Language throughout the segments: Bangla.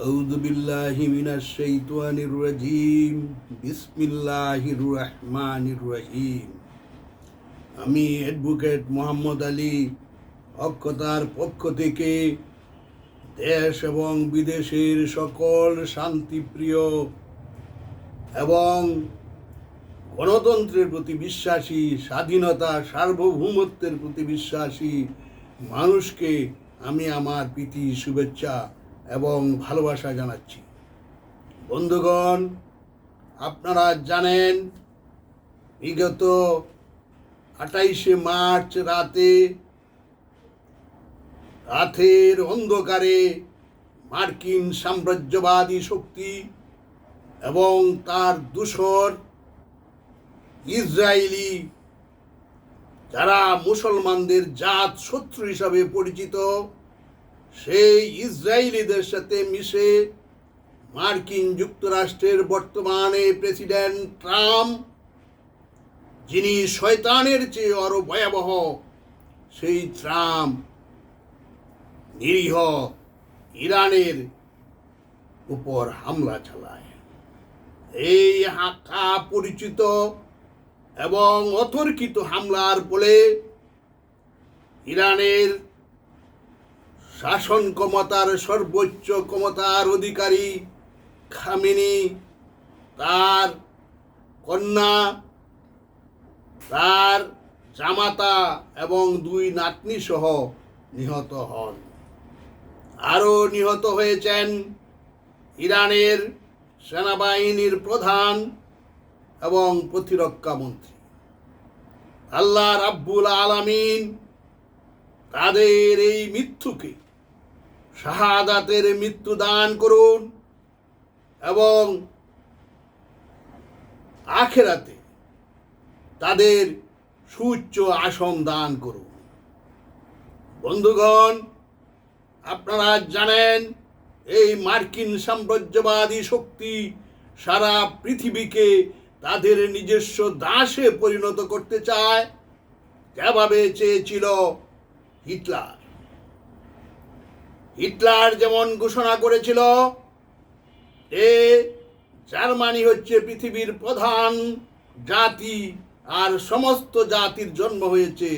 আউযু বিল্লাহি মিনাশ শাইতানির রাজিম। বিসমিল্লাহির রহমানির রহিম। আমি অ্যাডভোকেট মোহাম্মদ আলী অক্ষতার পক্ষ থেকে দেশ এবং বিদেশের সকল শান্তিপ্রিয় এবং গণতন্ত্রের প্রতি বিশ্বাসী, স্বাধীনতা সার্বভৌমত্বের প্রতি বিশ্বাসী মানুষকে আমি আমার প্রীতি, শুভেচ্ছা এবং ভালোবাসা জানাচ্ছি। বন্ধুগণ, আপনারা জানেন বিগত 28শে মার্চ রাতের অন্ধকারে মার্কিন সাম্রাজ্যবাদী শক্তি এবং তার দূষর ইসরায়েলি, যারা মুসলমানদের জাত শত্রু হিসাবে পরিচিত, সেই ইসরায়েলিদের সাথে মিশে মার্কিন যুক্তরাষ্ট্রের বর্তমানে প্রেসিডেন্ট ট্রাম্প, যিনি শয়তানের চেয়ে আরো ভয়াবহ, সেই ট্রাম্প নিরীহ ইরানের উপর হামলা চালায়। এই পরিচিত এবং অতর্কিত হামলার ফলে ইরানের শাসন ক্ষমতার সর্বোচ্চ ক্ষমতার অধিকারী খামেনি, তার কন্যা, তার জামাতা এবং 2 নাতনি সহ নিহত হন। আরও নিহত হয়েছেন ইরানের সেনাবাহিনীর প্রধান এবং প্রতিরক্ষা মন্ত্রী। আল্লাহ রাব্বুল আলামিন তাদের এই মৃত্যুকে শাহাদাতের মৃত্যু দান করুন এবং আখিরাতে তাদের সুউচ্চ আসন দান করুন। বন্ধুগণ, আপনারা জানেন এই মার্কিন সাম্রাজ্যবাদী শক্তি সারা পৃথিবীকে তাদের নিজস্ব দাসে পরিণত করতে চায়, যেভাবে চেয়েছিল হিটলার যেমন ঘোষণা করেছিল যে জার্মানি হচ্ছে পৃথিবীর প্রধান জাতি আর সমস্ত জাতির জন্ম হয়েছে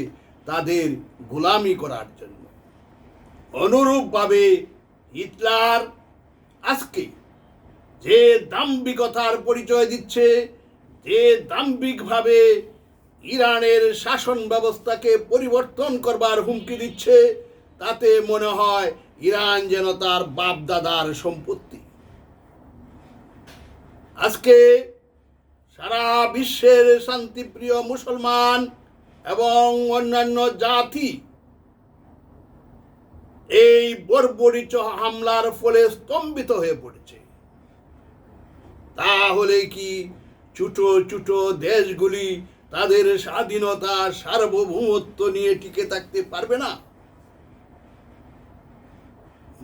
তাদের গোলামি করার জন্য। অনুরূপভাবে হিটলার আজকে যে দাম্ভিকতার পরিচয় দিচ্ছে, যে দাম্ভিকভাবে ইরানের শাসন ব্যবস্থাকে পরিবর্তন করবার হুমকি দিচ্ছে, তাতে মনে হয় ইরান যেন তার বাপ দাদার সম্পত্তি। আজকে সারা বিশ্বের শান্তিপ্রিয় মুসলমান এবং অন্যান্য জাতি এই বর্বরিত হামলার ফলে স্তম্ভিত হয়ে পড়েছে। তাহলে কি ছোট ছোট দেশগুলি তাদের স্বাধীনতা সার্বভৌমত্ব নিয়ে টিকে থাকতে পারবে না?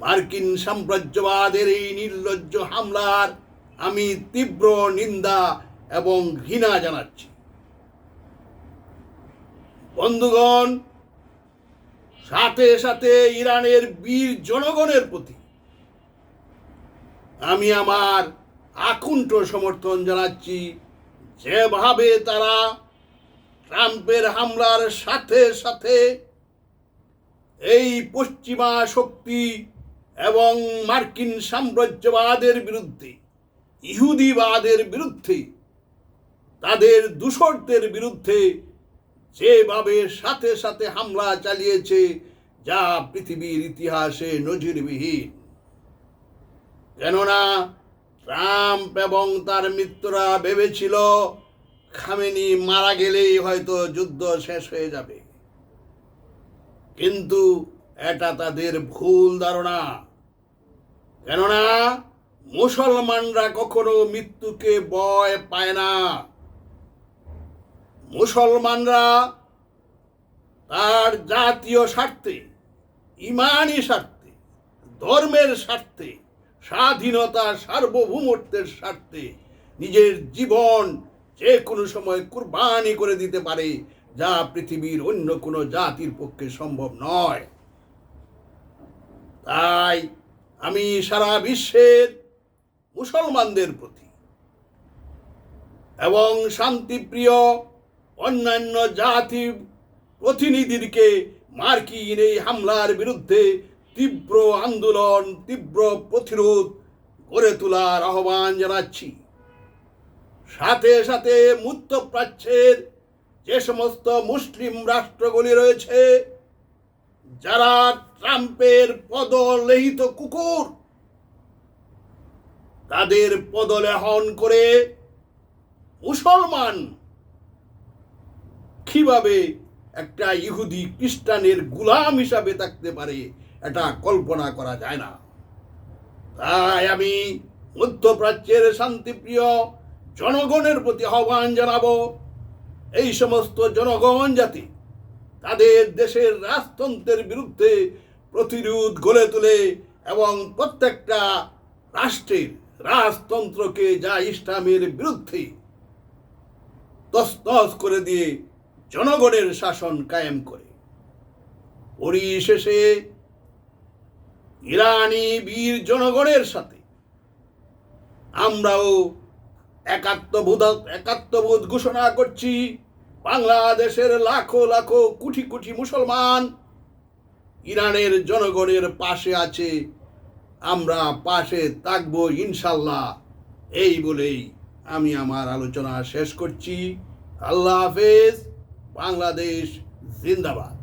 মার্কিন সাম্রাজ্যবাদের এই নির্লজ্জ হামলার আমি তীব্র নিন্দা এবং ঘৃণা জানাচ্ছি। বন্ধুগণ, সাথে সাথে ইরানের বীর জনগণের প্রতি আমি আমার আকুণ্ঠ সমর্থন জানাচ্ছি। যেভাবে তারা ট্রাম্পের হামলার সাথে সাথে এই পশ্চিমা শক্তি এবং মার্কিন সাম্রাজ্যবাদের বিরুদ্ধে, ইহুদিবাদের বিরুদ্ধে, তাদের দূষরদের বিরুদ্ধে যেভাবে সাথে সাথে হামলা চালিয়েছে, যা পৃথিবীর ইতিহাসে নজিরবিহীন। কেননা ট্রাম্প এবং তার মিত্ররা ভেবেছিল খামেনি মারা গেলেই হয়তো যুদ্ধ শেষ হয়ে যাবে, কিন্তু এটা তাদের ভুল ধারণা। কেননা মুসলমানরা কখনো মৃত্যুকে ভয় পায় না। মুসলমানরা তার জাতীয় স্বার্থে, ইমানি স্বার্থে, ধর্মের স্বার্থে, স্বাধীনতা সার্বভৌমত্বের স্বার্থে নিজের জীবন যে কোনো সময় কুরবানি করে দিতে পারে, যা পৃথিবীর অন্য কোনো জাতির পক্ষে সম্ভব নয়। তাই আমি সারা বিশ্বের মুসলমানদের প্রতি এবং শান্তিপ্রিয় অন্যান্য জাতি প্রতিনিধিকে মার্কিন এই হামলার বিরুদ্ধে তীব্র আন্দোলন, তীব্র প্রতিরোধ গড়ে তোলার আহ্বান জানাচ্ছি। সাথে সাথে মধ্যপ্রাচ্যের যে সমস্ত মুসলিম রাষ্ট্রগুলি রয়েছে, যারা ট্রাম্পের পদলেহিত কুকুর, তাদের পদলেহন করে মুসলমান কিভাবে একটা ইহুদি খ্রিস্টানের গোলাম হিসাবে থাকতে পারে, এটা কল্পনা করা যায় না। তাই আমি মধ্যপ্রাচ্যের শান্তিপ্রিয় জনগণের প্রতি আহ্বান জানাবো, এই সমস্ত জনগণ যাতে তাদের দেশের রাজতন্ত্রের বিরুদ্ধে প্রতিরোধ গড়ে তোলে এবং প্রত্যেকটা রাষ্ট্রের রাজতন্ত্রকে যা ইসলামের বিরুদ্ধে তছনছ করে দিয়ে জনগণের শাসন কায়েম করে। পরিশেষে ইরানি বীর জনগণের সাথে আমরাও একাত্মবোধ ঘোষণা করছি। বাংলাদেশের লাখো লাখো কোটি কোটি মুসলমান ইরানের জনগণের পাশে আছে, আমরা পাশে থাকবো ইনশাল্লাহ। এই বলেই আমি আমার আলোচনা শেষ করছি। আল্লাহ হাফেজ। বাংলাদেশ জিন্দাবাদ।